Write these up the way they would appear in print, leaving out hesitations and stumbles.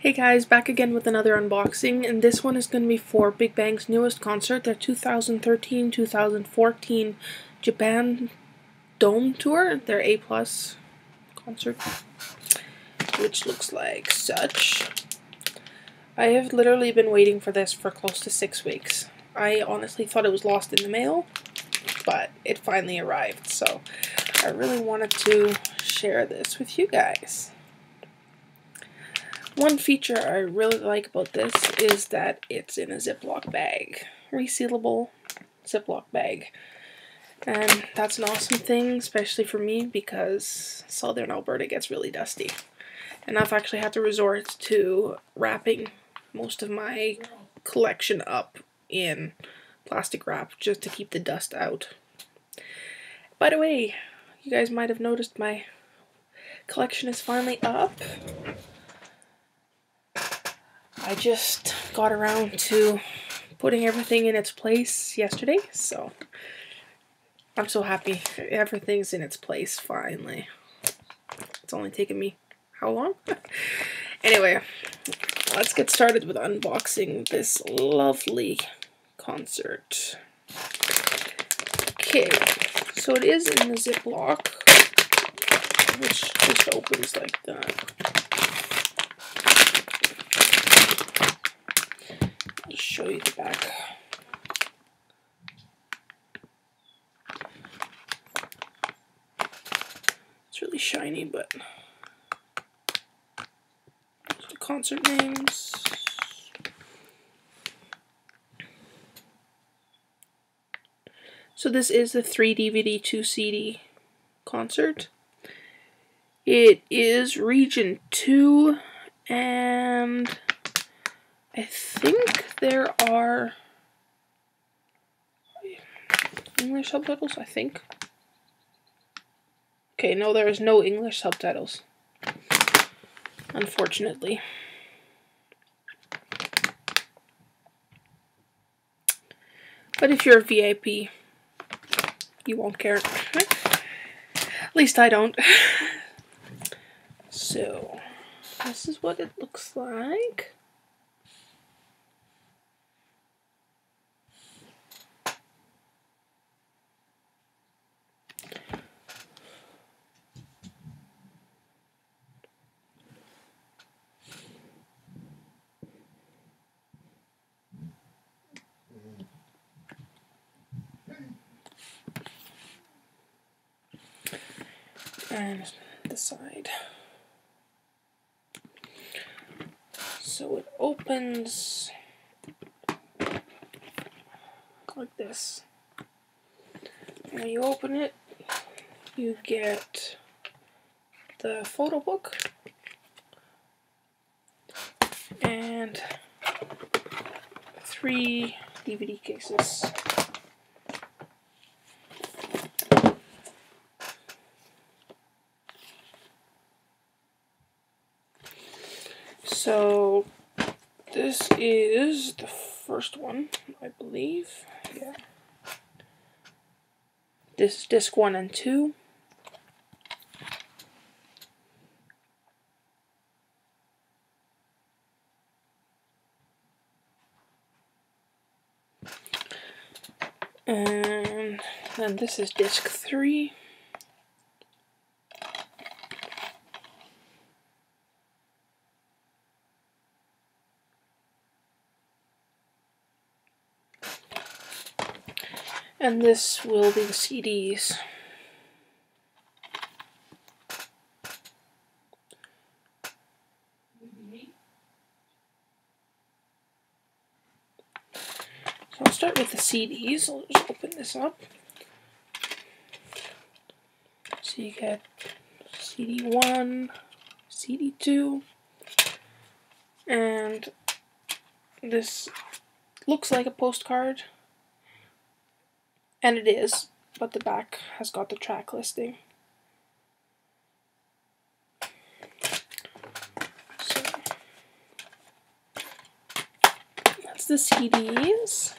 Hey guys, back again with another unboxing, and this one is going to be for BIGBANG's newest concert, their 2013-2014 Japan Dome Tour, their A+ concert, which looks like such. I have literally been waiting for this for close to 6 weeks. I honestly thought it was lost in the mail, but it finally arrived, so I really wanted to share this with you guys. One feature I really like about this is that it's in a Ziploc bag, resealable Ziploc bag, and that's an awesome thing, especially for me because southern Alberta gets really dusty, and I've actually had to resort to wrapping most of my collection up in plastic wrap just to keep the dust out. By the way, you guys might have noticed my collection is finally up. I just got around to putting everything in its place yesterday, so I'm so happy everything's in its place finally. It's only taken me how long? Anyway, let's get started with unboxing this lovely concert. Okay, so it is in the Ziploc, which just opens like that. I'll show you the back. It's really shiny, but the concert names. So this is the 3 DVD 2 CD concert. It is region 2, and I think there are English subtitles, I think. Okay, no, there is no English subtitles, unfortunately. But if you're a VIP, you won't care. At least I don't. So, this is what it looks like. And the side. So it opens like this. When you open it, you get the photo book and 3 DVD cases. So this is the first one, I believe. Yeah. This is disc 1 and 2. And then this is disc 3. And this will be the CDs. So I'll start with the CDs. I'll just open this up. So you get CD 1, CD 2, and this looks like a postcard. And it is, but the back has got the track listing. So that's the CDs.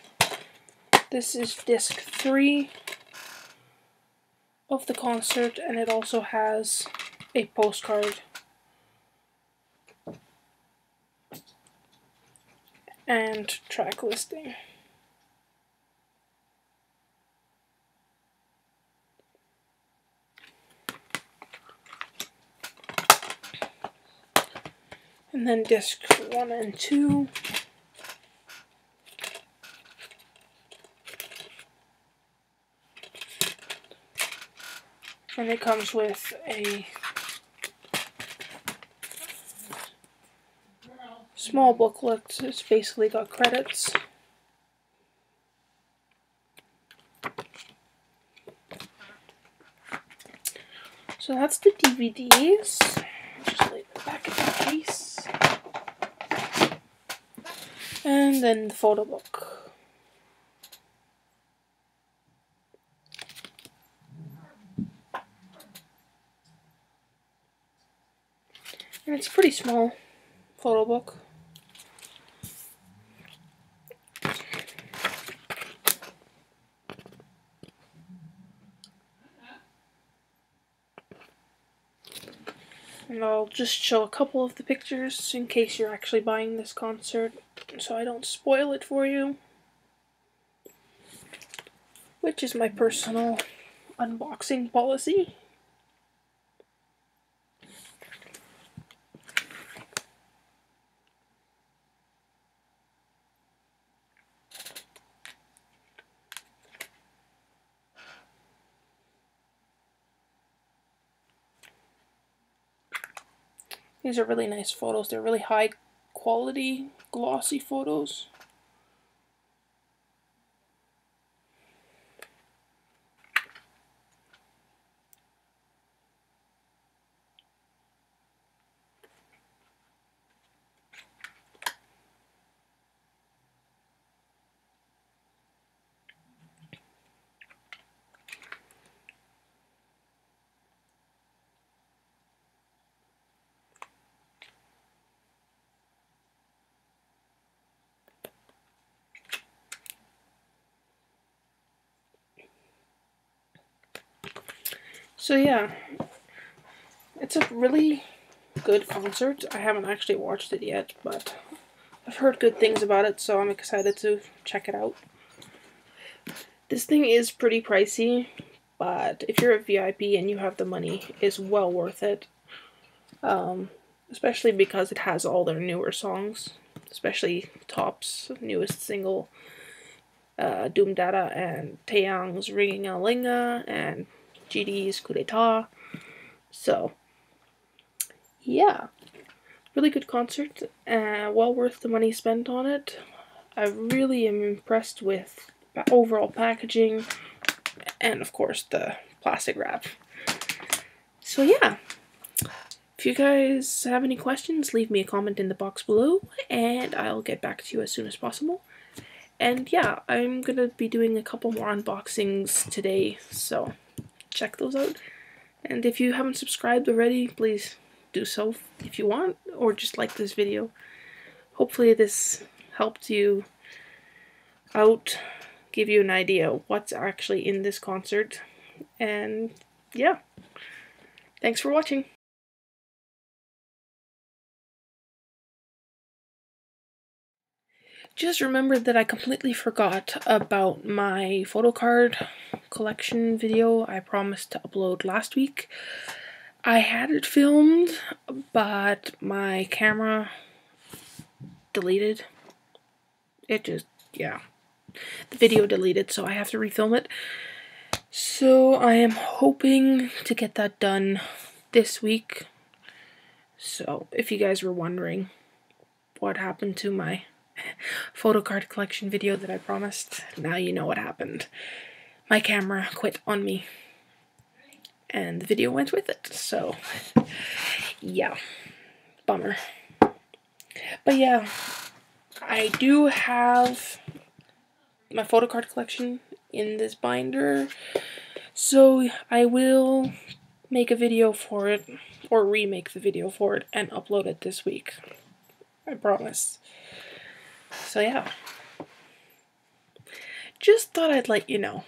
This is disc 3 of the concert, and it also has a postcard. and track listing. And then disc 1 and 2. And it comes with a small booklet. It's basically got credits. So that's the DVDs. Just lay them back in the case. And then the photo book. And it's a pretty small photo book. And I'll just show a couple of the pictures in case you're actually buying this concert, so I don't spoil it for you. Which is my personal unboxing policy. These are really nice photos. They're really high quality, glossy photos. So yeah, it's a really good concert. I haven't actually watched it yet, but I've heard good things about it, so I'm excited to check it out. This thing is pretty pricey, but if you're a VIP and you have the money, it's well worth it. Especially because it has all their newer songs, especially T.O.P's newest single, DADA, and Taeyang's RINGA LINGA, and GD's Coup d'etat. So, yeah, really good concert, well worth the money spent on it. I really am impressed with the overall packaging, and of course the plastic wrap. So yeah, if you guys have any questions, leave me a comment in the box below, and I'll get back to you as soon as possible. And yeah, I'm gonna be doing a couple more unboxings today, so check those out. And if you haven't subscribed already, please do so if you want, or just like this video. Hopefully this helped you out, give you an idea of what's actually in this concert. And yeah, thanks for watching. Just remembered that I completely forgot about my photo card collection video I promised to upload last week. I had it filmed, but my camera deleted. It just, yeah. The video deleted, so I have to refilm it. So I am hoping to get that done this week. So if you guys were wondering what happened to my photo card collection video that I promised, now you know what happened. My camera quit on me, and the video went with it, so yeah, bummer. But yeah, I do have my photo card collection in this binder, so I will make a video for it, or remake the video for it, and upload it this week. I promise. So yeah, just thought I'd let you know.